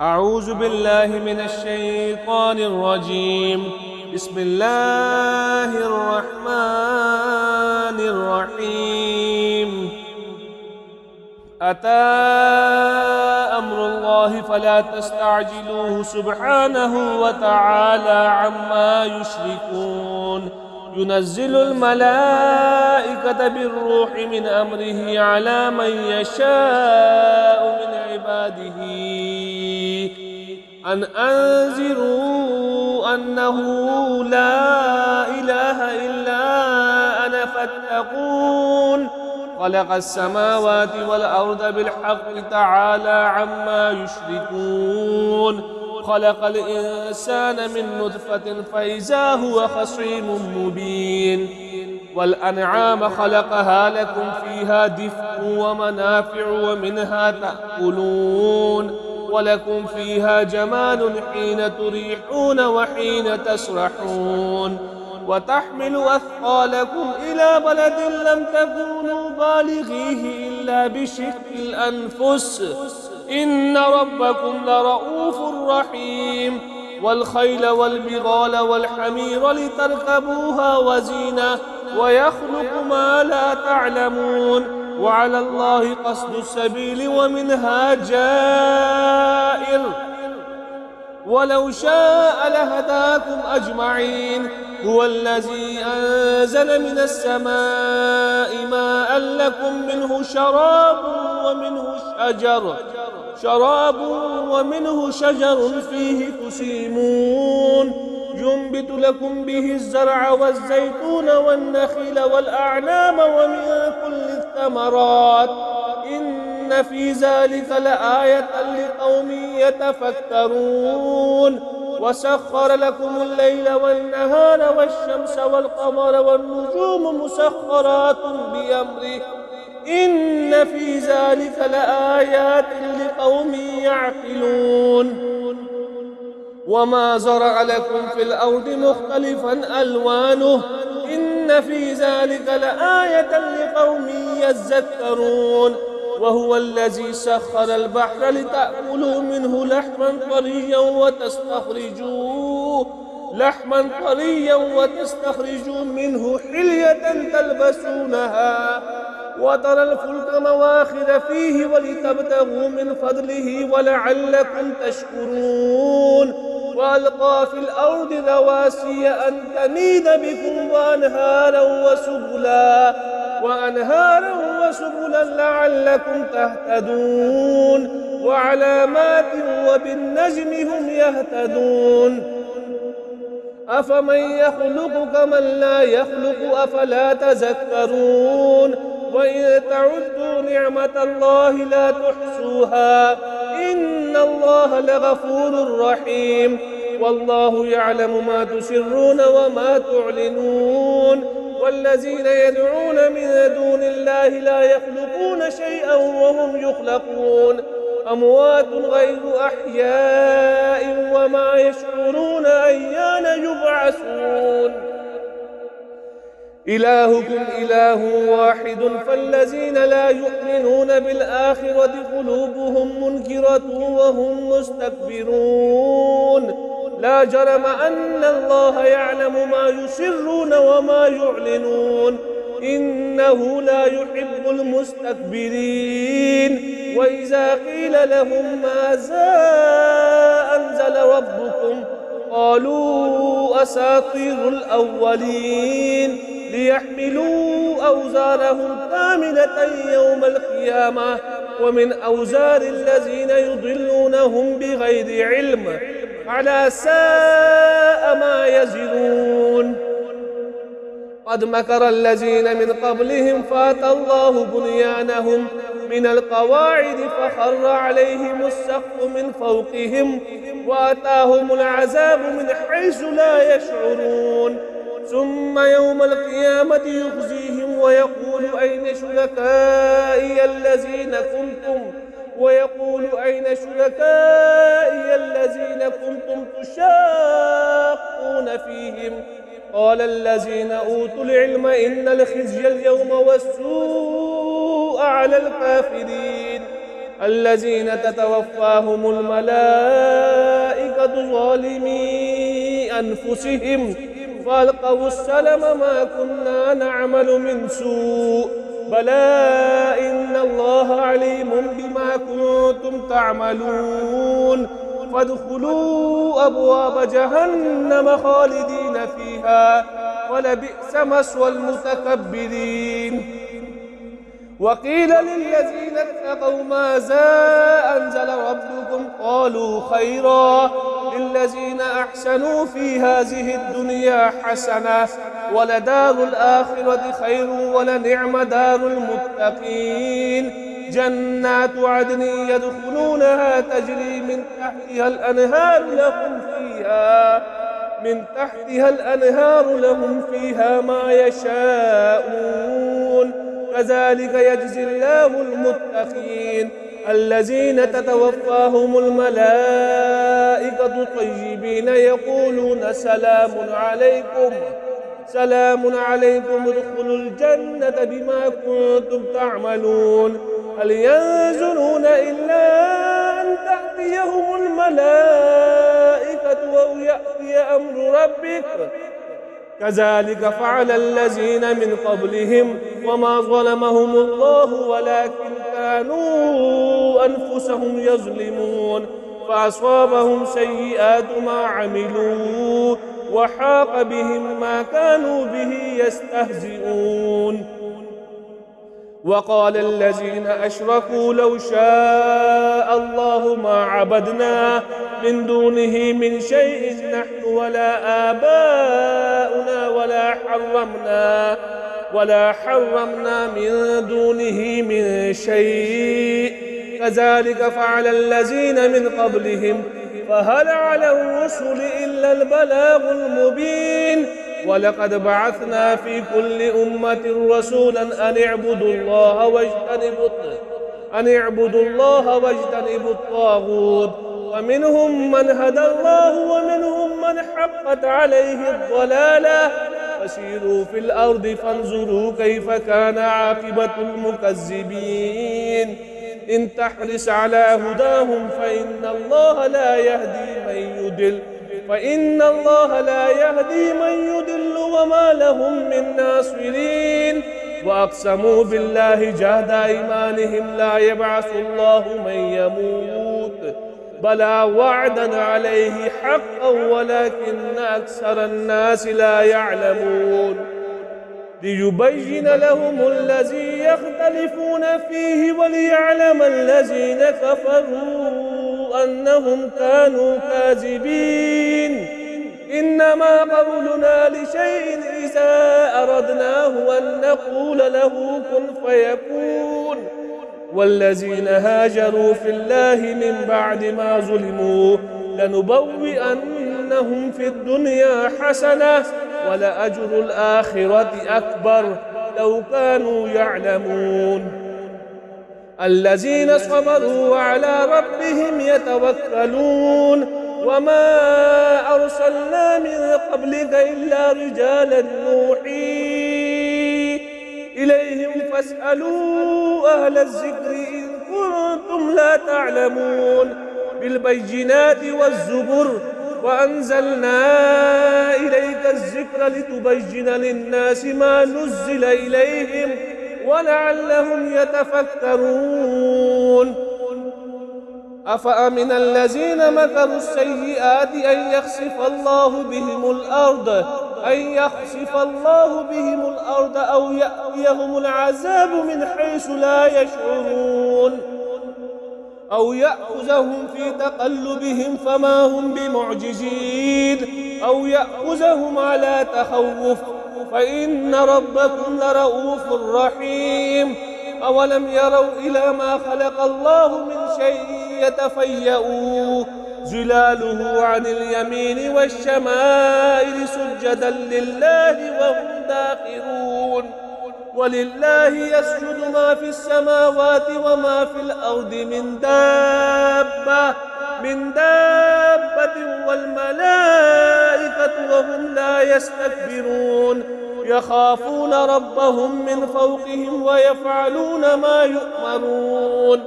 أعوذ بالله من الشيطان الرجيم. بسم الله الرحمن الرحيم. أتى أمر الله فلا تستعجلوه سبحانه وتعالى عما يشركون. ينزل الملائكة بالروح من أمره على من يشاء من عباده أن أنذروا أنه لا إله إلا أنا فاتقون. خلق السماوات والأرض بالحق تعالى عما يشركون. خلق الإنسان من نطفة فإذا هو خصيم مبين. والأنعام خلقها لكم فيها دفء ومنافع ومنها تأكلون ولكم فيها جمال حين تريحون وحين تسرحون. وتحمل أثقالكم إلى بلد لم تكونوا بالغيه إلا بشق الأنفس إن ربكم لرؤوف رحيم. والخيل والبغال والحمير لتركبوها وزينة ويخلق ما لا تعلمون. وعلى الله قصد السبيل ومنها جائر ولو شاء لهداكم أجمعين. هو الذي أنزل من السماء ماء لكم منه شراب ومنه شجر فيه تسيمون. ينبت لكم به الزرع والزيتون والنخيل والأعناب ومن كل الثمرات إن في ذلك لآية لقوم يتفكرون. وسخر لكم الليل والنهار والشمس والقمر والنجوم مسخرات بأمره إن في ذلك لآيات لقوم يعقلون. وما زرع لكم في الأرض مختلفا ألوانه إن في ذلك لآية لقوم يذكرون. وهو الذي سخر البحر لتأكلوا منه لحما طريا وتستخرجوا منه حلية تلبسونها وترى الفلك مواخر فيه ولتبتغوا من فضله ولعلكم تشكرون. وألقى في الأرض رواسي أن تميد بكم وأنهارا وسبلا لعلكم تهتدون. وعلامات وبالنجم هم يهتدون. أفمن يخلق كمن لا يخلق أفلا تذكرون. وإن تعدوا نعمة الله لا تحصوها إن الله لغفور رحيم. والله يعلم ما تسرون وما تعلنون. والذين يدعون من دون الله لا يخلقون شيئا وهم يخلقون أموات غير أحياء وما يشعرون أيان يبعثون. إلهكم إله واحد فالذين لا يؤمنون بالآخرة قلوبهم منكرة وهم مستكبرون. لا جرم أن الله يعلم ما يسرون وما يعلنون إنه لا يحب المستكبرين. وإذا قيل لهم ماذا أنزل ربكم قالوا أساطير الأولين ليحملوا أوزارهم كاملة يوم القيامة ومن أوزار الذين يضلونهم بغير علم على ساء ما يزرون. قد مكر الذين من قبلهم فأتى الله بنيانهم من القواعد فخر عليهم السقف من فوقهم وأتاهم العذاب من حيث لا يشعرون. ثم يوم القيامة يخزيهم ويقول أين شركائي الذين كنتم تشاقون فيهم قال الذين أوتوا العلم إن الخزي اليوم والسوء على الكافرين الذين تتوفاهم الملائكة ظالمي أنفسهم فألقوا السلم ما كنا نعمل من سوء بلى إن الله عليم بما كنتم تعملون فادخلوا أبواب جهنم خالدين فيها ولبئس مثوى المتكبرين. وقيل للذين اتقوا ماذا أنزل ربكم قالوا خيرا للذين أحسنوا في هذه الدنيا حسنة ولدار الآخرة خير ولنعم دار المتقين جنات عدن يدخلونها تجري من تحتها الأنهار لهم فيها ما يشاءون كذلك يجزي الله المتقين الذين تتوفاهم الملائكة طيبين يقولون سلام عليكم ادخلوا الجنة بما كنتم تعملون هل ينظرون إلا أن تأتيهم الملائكة أو يأتي أمر ربك كذلك فعل الذين من قبلهم وما ظلمهم الله ولكن كانوا أنفسهم يظلمون فأصابهم سيئات ما عملوا وحاق بهم ما كانوا به يستهزئون. وقال الذين أشركوا لو شاء الله ما عبدنا من دونه من شيء نحن ولا آباؤنا ولا حرمنا من دونه من شيء كذلك فعل الذين من قبلهم فهل على الرسل إلا البلاغ المبين ولقد بعثنا في كل أمة رسولا أن اعبدوا الله واجتنبوا الطاغوت ومنهم من هدى الله ومنهم من حقت عليه الضلالة فسيروا في الأرض فانظروا كيف كان عاقبة المكذبين إن تحرص على هداهم فإن الله لا يهدي من يضل وما لهم من ناصرين وأقسموا بالله جهد أيمانهم لا يبعث الله من يموت بلى وعدا عليه حقا ولكن أكثر الناس لا يعلمون ليبين لهم الذي يختلفون فيه وليعلم الذين كفروا أنهم كانوا كاذبين إنما قولنا لشيء إذا أردناه أن نقول له كن فيكون والذين هاجروا في الله من بعد ما ظلموا لنبوئنهم في الدنيا حسنة ولأجر الآخرة أكبر لو كانوا يعلمون الذين صبروا وعلى ربهم يتوكلون وما أرسلنا من قبلك إلا رجالا نوحي إليهم فاسألوا أهل الذكر إن كنتم لا تعلمون بالبينات والزبر وأنزلنا إليك الذكر لتبين للناس ما نزل إليهم ولعلهم يتفكرون أفأمن الذين مكروا السيئات أن يخسف الله بهم الأرض أو يأتيهم العذاب من حيث لا يشعرون أو يأخذهم في تقلبهم فما هم بمعجزين أو يأخذهم على تخوف فإن ربكم لرؤوف رحيم أولم يروا إلى ما خلق الله من شيء يتفيأ ظلاله عن اليمين والشمائل سجدا لله وهم داخرون ولله يسجد ما في السماوات وما في الأرض من دابة والملائكة وهم لا يستكبرون يخافون ربهم من فوقهم ويفعلون ما يؤمرون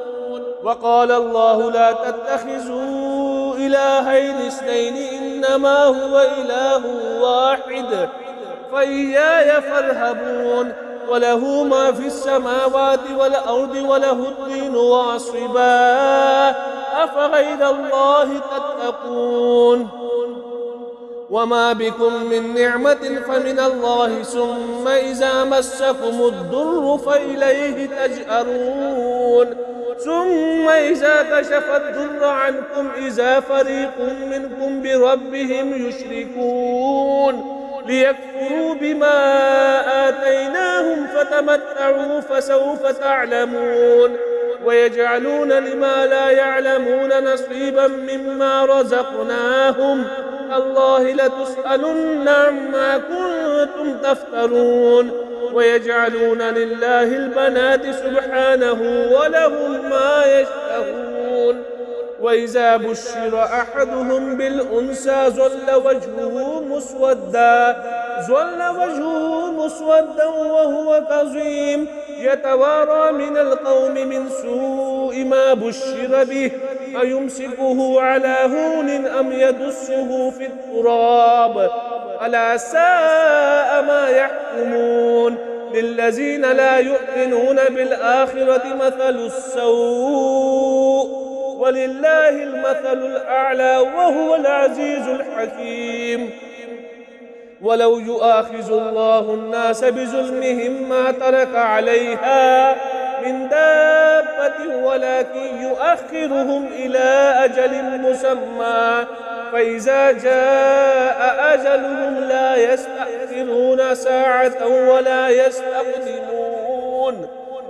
وقال الله لا تتخذوا إلهين اثنين إنما هو إله واحد فإياي فارهبون وله ما في السماوات والأرض وله الدين واصبا أفغير الله تتقون وما بكم من نعمة فمن الله ثم إذا مسكم الضر فإليه تجأرون ثم إذا كشف الضر عنكم إذا فريق منكم بربهم يشركون ليكفروا بما آتيناهم فتمتعوا فسوف تعلمون ويجعلون لما لا يعلمون نصيبا مما رزقناهم الله لتسألن عما كنتم تفترون ويجعلون لله البنات سبحانه ولهم ما يشتهون وإذا بشر أحدهم بالأنثى ظل وجهه مسودا وهو كظيم يتوارى من القوم من سوء ما بشر به أيمسكه على هون أم يدسه في التراب ألا ساء ما يحكمون للذين لا يؤمنون بالآخرة مثل السوء ولله المثل الأعلى وهو العزيز الحكيم ولو يؤاخذ الله الناس بظلمهم ما ترك عليها من دابة ولكن يؤخرهم إلى أجل مسمى فإذا جاء أجلهم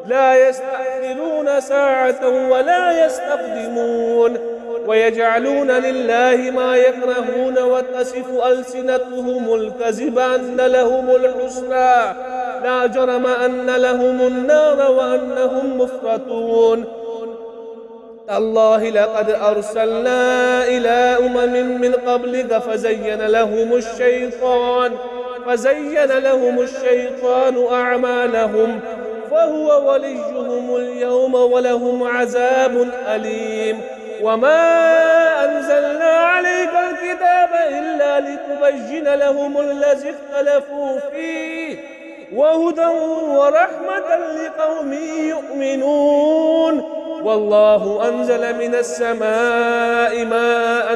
لا يستأخرون ساعة ولا يستقدمون ويجعلون لله ما يكرهون وتصف ألسنتهم الكذب أن لهم الحسنى لا جرم أن لهم النار وأنهم مفرطون تالله لقد أرسلنا إلى من قبلك فزين لهم الشيطان أعمالهم فهو وليهم اليوم ولهم عذاب أليم وما أنزلنا عليك الكتاب إلا لتبين لهم الذي اختلفوا فيه وهدى ورحمة لقوم يؤمنون والله أنزل من السماء ماء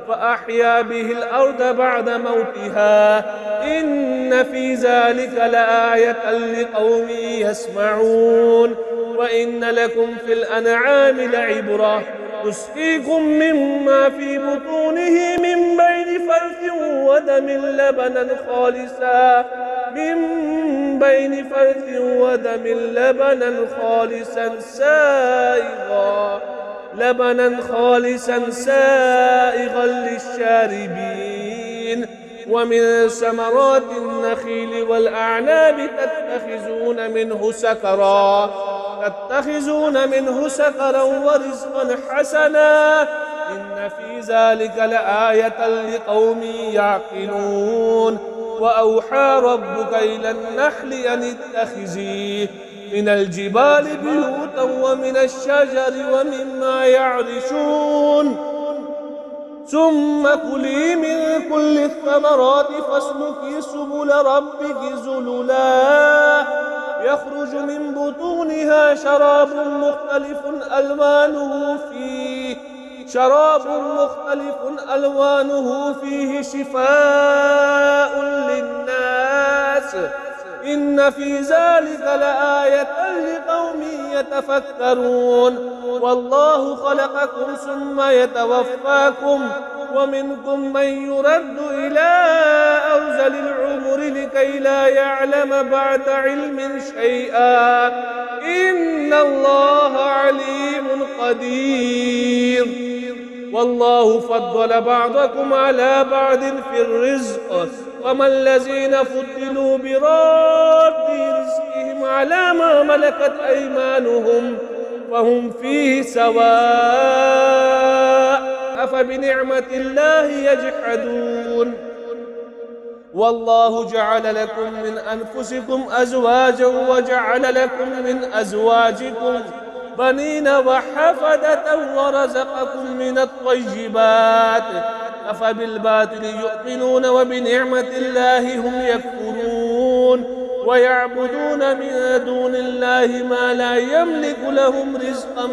فأحيا به الأرض بعد موتها إن في ذلك لآية لقوم يسمعون وإن لكم في الأنعام لعبرة نسقيكم مما في بطونه من بين فرث ودم لبنا خالصا سائغا للشاربين ومن ثمرات النخيل والأعناب تتخذون منه سكرا ورزقا حسنا إن في ذلك لآية لقوم يعقلون وأوحى ربك إلى النحل أن اتخذي من الجبال بيوتا ومن الشجر ومما يعرشون ثم كلي من كل الثمرات فاسلكي سبل ربك ذللا يخرج من بطونها شراب مختلف ألوانه فيه شفاء للناس إن في ذلك لآية لقوم يتفكرون والله خلقكم ثم يتوفاكم ومنكم من يرد إلى أرذل العمر لكي لا يعلم بعد علم شيئا إن الله عليم قدير والله فضل بعضكم على بعض في الرزق وما الذين فضلوا براد رزقهم على ما ملكت أيمانهم فهم فيه سواء أفبنعمة الله يجحدون والله جعل لكم من أنفسكم أزواجا وجعل لكم من أزواجكم بنين وحفدة ورزقكم من الطيبات أفبالباطل يؤمنون وبنعمة الله هم يكفرون ويعبدون من دون الله ما لا يملك لهم رزقا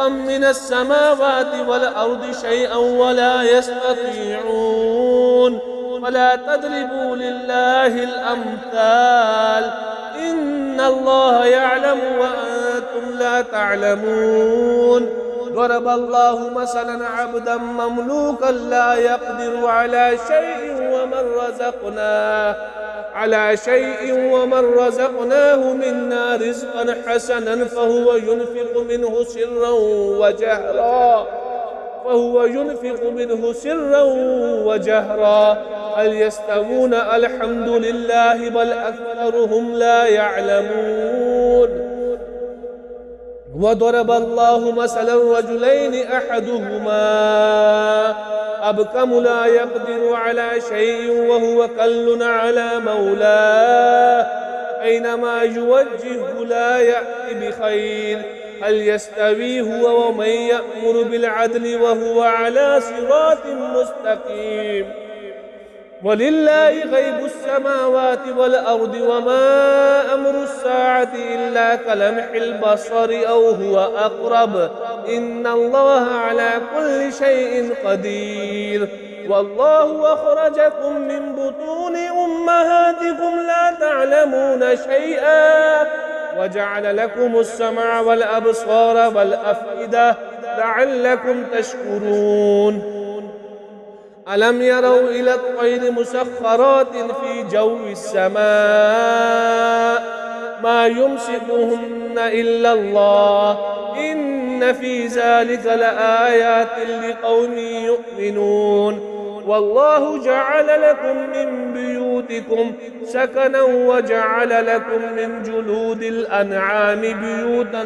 من السماوات والأرض شيئا ولا يستطيعون فلا تضربوا لله الأمثال إن الله يعلم وأنتم لا تعلمون ضرب الله مثلا عبدا مملوكا لا يقدر على شيء ومن رزقناه منا رزقا حسنا فهو ينفق منه سرا وجهرا هل يستوون الحمد لله بل أكثرهم لا يعلمون وضرب الله مثلا رجلين أحدهما أبكم لا يقدر على شيء وهو كل على مولاه أينما يوجهه لا يأتي بخير هل يستوي هو ومن يأمر بالعدل وهو على صراط مستقيم ولله غيب السماوات والأرض وما أمر الساعة إلا كلمح البصر أو هو أقرب إن الله على كل شيء قدير والله أخرجكم من بطون أمهاتكم لا تعلمون شيئا وجعل لكم السمع والأبصار والأفئدة لعلكم تشكرون ألم يروا إلى الطير مسخرات في جو السماء ما يمسكهن إلا الله إن في ذلك لآيات لقوم يؤمنون والله جعل لكم من بيوتكم سكنا وجعل لكم من جلود الأنعام بيوتا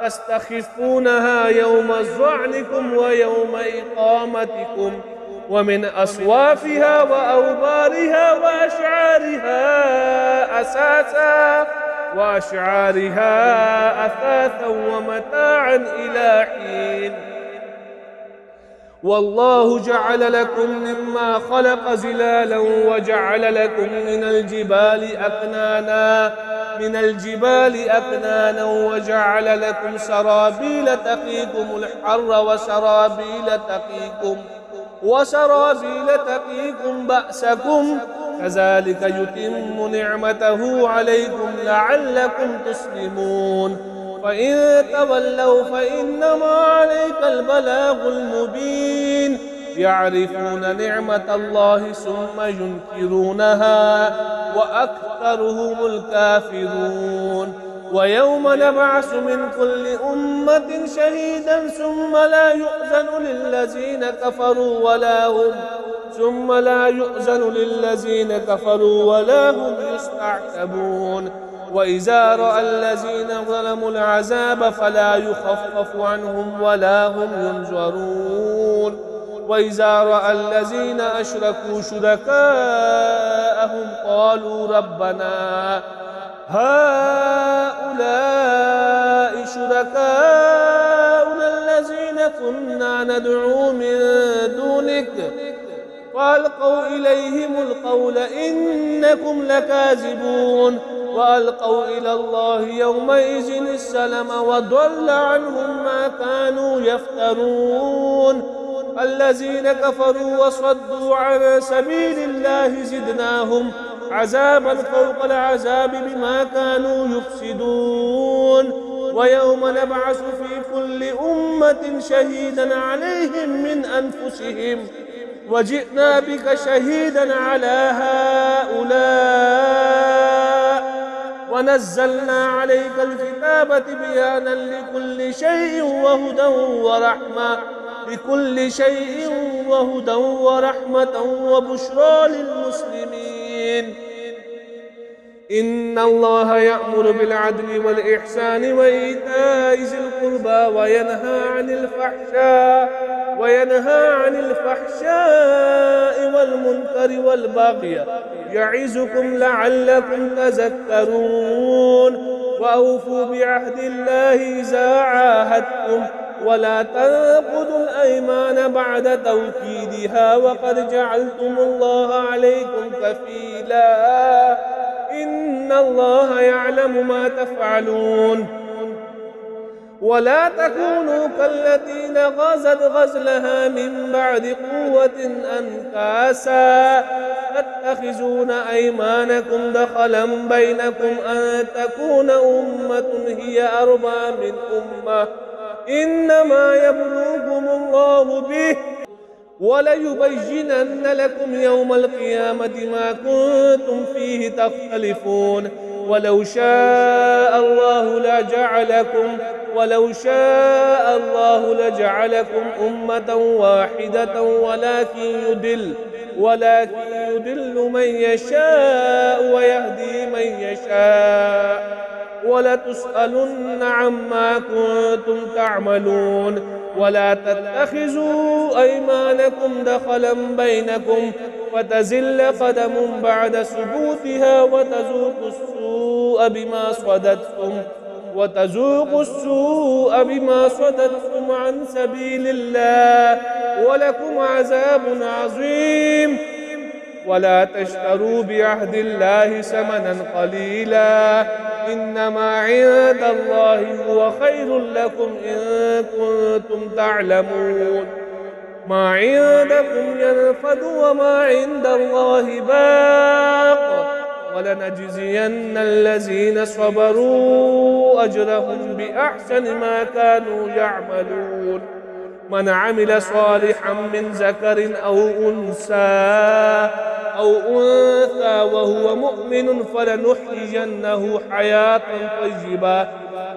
تستخفونها يوم ظعنكم ويوم إقامتكم ومن أصوافها وأوبارها وأشعارها أثاثا ومتاعا إلى حين والله جعل لكم مما خلق زلالا وجعل لكم من الجبال أكنانا وجعل لكم سرابيل تقيكم الحر وسرابيل تقيكم بأسكم كذلك يتم نعمته عليكم لعلكم تسلمون فإن تولوا فإنما عليك البلاغ المبين يعرفون نعمة الله ثم ينكرونها وأكثرهم الكافرون ويوم نبعث من كل أمة شهيدا ثم لا يؤذن للذين كفروا ولا هم يستعتبون وإذا رأى الذين ظلموا العذاب فلا يخفف عنهم ولا هم ينظرون وإذا رأى الذين أشركوا شركاءهم قالوا ربنا هؤلاء شركاؤنا الذين كنا ندعو من دونك فألقوا إليهم القول إنكم لكاذبون وألقوا إلى الله يومئذ السلم وضل عنهم ما كانوا يفترون الذين كفروا وصدوا عن سبيل الله زدناهم عذابا فوق العذاب بما كانوا يفسدون ويوم نبعث في كل أمة شهيدا عليهم من أنفسهم وجئنا بك شهيدا على هؤلاء ونزلنا عليك الكتاب تبيانا لكل شيء وهدى ورحمة وبشرى للمسلمين إن الله يأمر بالعدل والإحسان وإيتاء ذي القربى وينهى عن الفحشاء والمنكر والبغي يعظكم لعلكم تذكرون وأوفوا بعهد الله إذا عاهدتم ولا تنقضوا الأيمان بعد توكيدها وقد جعلتم الله عليكم كفيلا إن الله يعلم ما تفعلون ولا تكونوا كالتي غزت غزلها من بعد قوة أنكاسا تتخذون أيمانكم دخلا بينكم أن تكون أمة هي أربى من أمة إنما يبلوكم الله به وليبينن لكم يوم القيامة ما كنتم فيه تختلفون ولو شاء الله لجعلكم أمة واحدة ولكن يدل من يشاء ويهدي من يشاء ولتسألن عما كنتم تعملون ولا تتخذوا أيمانكم دخلا بينكم فتزل قدم بعد ثبوتها وتذوقوا السوء بما صددتم عن سبيل الله ولكم عذاب عظيم ولا تشتروا بعهد الله ثمنا قليلا إنما عند الله هو خير لكم إن كنتم تعلمون ما عندكم ينفد وما عند الله باق ولنجزين الذين صبروا أجرهم بأحسن ما كانوا يعملون من عمل صالحا من ذكر أو أنثى وهو مؤمن فلنحيينه حياة طيبة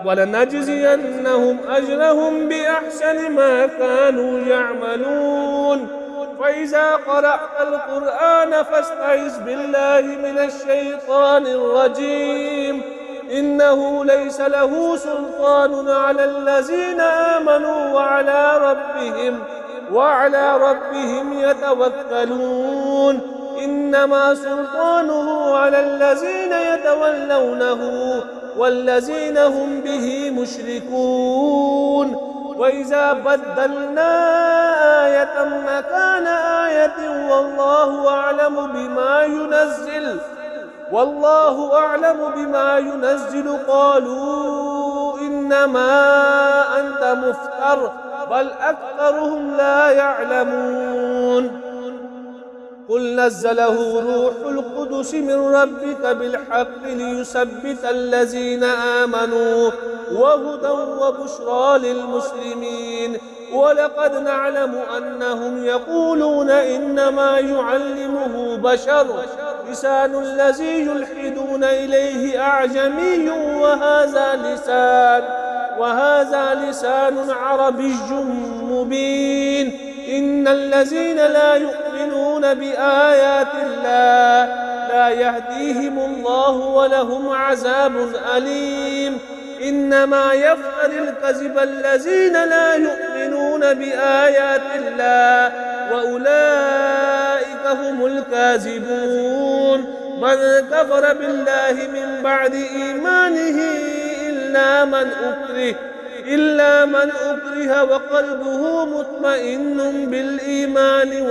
ولنجزينهم أجرهم بأحسن ما كانوا يعملون فإذا قرأت القرآن فاستعذ بالله من الشيطان الرجيم إنه ليس له سلطان على الذين آمنوا وعلى ربهم يتوكلون إنما سلطانه على الذين يتولونه والذين هم به مشركون وإذا بدلنا آية مكان آية والله أعلم بما ينزل قالوا إنما أنت مفتر بل أكثرهم لا يعلمون قل نزله روح القدس من ربك بالحق ليثبت الذين آمنوا وهدى وبشرى للمسلمين ولقد نعلم أنهم يقولون إنما يعلمه بشر لسان الذي يلحدون إليه أعجمي وهذا لسان عربي مبين إن الذين لا يؤمنون بآيات الله لا يهديهم الله ولهم عذاب أليم إنما يفتر الكذب الذين لا يؤمنون بآيات الله وأولئك هم الكاذبون من كفر بالله من بعد إيمانه إلا من أكره وقلبه مطمئن بالإيمان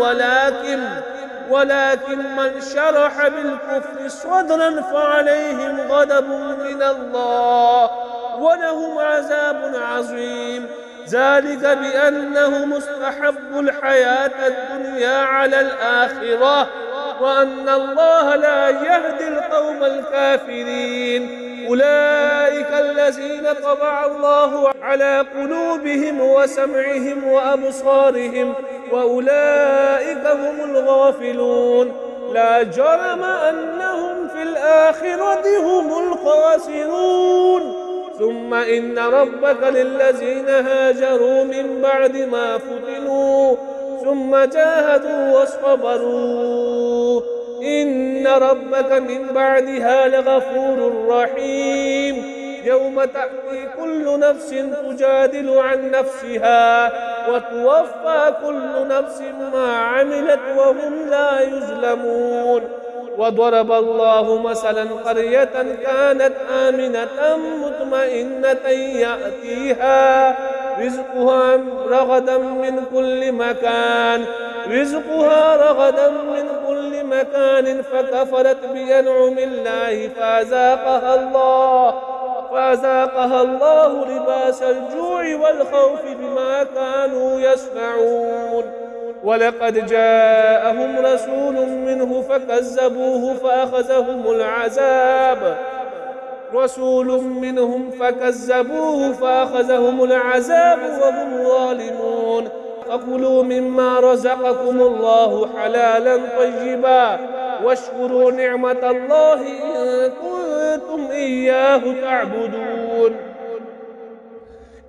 ولكن من شرح بالكفر صدرا فعليهم غضب من الله ولهم عذاب عظيم ذلك بأنه مستحب الحياة الدنيا على الآخرة وأن الله لا يهدي القوم الكافرين أولئك الذين طبع الله على قلوبهم وسمعهم وأبصارهم وأولئك هم الغافلون لا جرم أنهم في الآخرة هم الخاسرون ثم إن ربك للذين هاجروا من بعد ما فتنوا ثم جاهدوا وصبروا إن ربك من بعدها لغفور رحيم يوم تأتي كل نفس تجادل عن نفسها وتوفى كل نفس ما عملت وهم لا يظلمون وضرب الله مثلا قرية كانت آمنة مطمئنة يأتيها رزقها رغدا من كل مكان فكفرت بأنعم الله فأذاقها الله لباس الجوع والخوف بما كانوا يصنعون ولقد جاءهم رسول منه فكذبوه فأخذهم العذاب وهم ظالمون فكلوا مما رزقكم الله حلالا طيبا واشكروا نعمة الله إن كنتم إياه تعبدون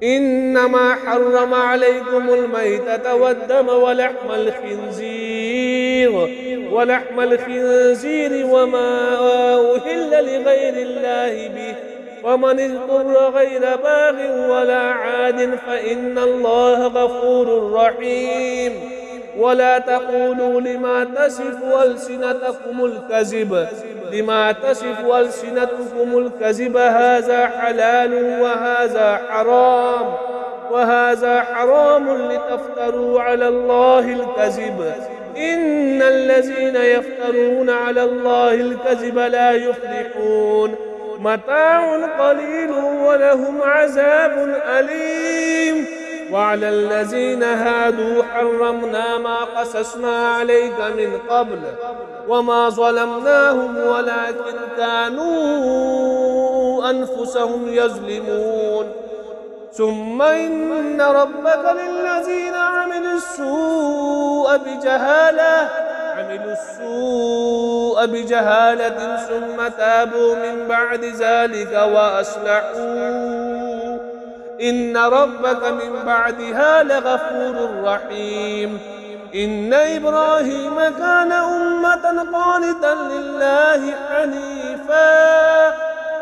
إنما حرم عليكم الميتة والدم ولحم الخنزير وما أهل لغير الله به ومن اضطر غير باغ ولا عاد فإن الله غفور رحيم ولا تقولوا لما تصف ألسنتكم الكذب هذا حلال وهذا حرام لتفتروا على الله الكذب إن الذين يفترون على الله الكذب لا يفلحون متاع قليل ولهم عذاب أليم وعلى الذين هادوا حرمنا ما قصصنا عليك من قبل وما ظلمناهم ولكن كانوا أنفسهم يظلمون ثم إن ربك للذين عملوا السوء بجهالة ثم تابوا من بعد ذلك وأصلحوا إن ربك من بعدها لغفور رحيم إن إبراهيم كان أمة قانتا لله حنيفا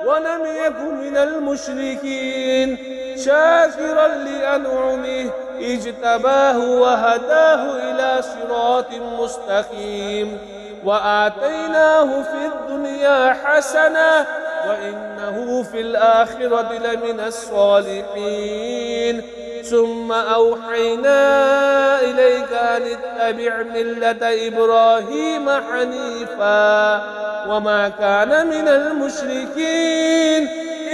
ولم يكن من المشركين شاكرا لأنعمه اجتباه وهداه إلى صراط مستقيم وآتيناه في الدنيا حسنة وإنه في الآخرة لمن الصالحين ثم أوحينا إليك أن اتبع ملة إبراهيم حنيفا وما كان من المشركين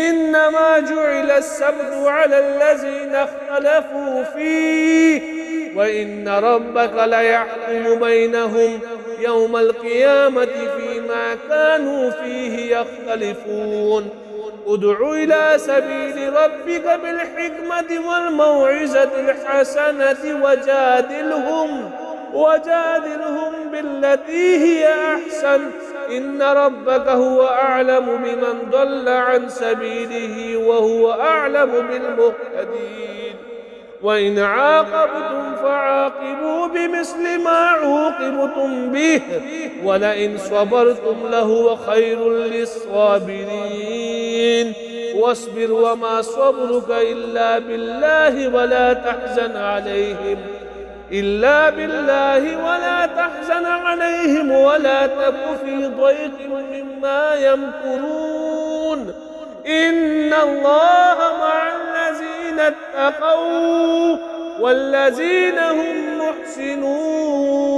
إنما جعل السبت على الذين اختلفوا فيه وإن ربك ليحكم بينهم يوم القيامة فيما كانوا فيه يختلفون ادع إلى سبيل ربك بالحكمة والموعظة الحسنة وجادلهم بالتي هي أحسن إن ربك هو أعلم بمن ضل عن سبيله وهو أعلم بالمهتدين وإن عاقبتم فعاقبوا بمثل ما عوقبتم به ولئن صبرتم لهو خير للصابرين واصبر وما صبرك إلا بالله ولا تحزن عليهم ولا تك في ضيق مما يمكرون إن الله مع الذين اتقوا والذين هم محسنون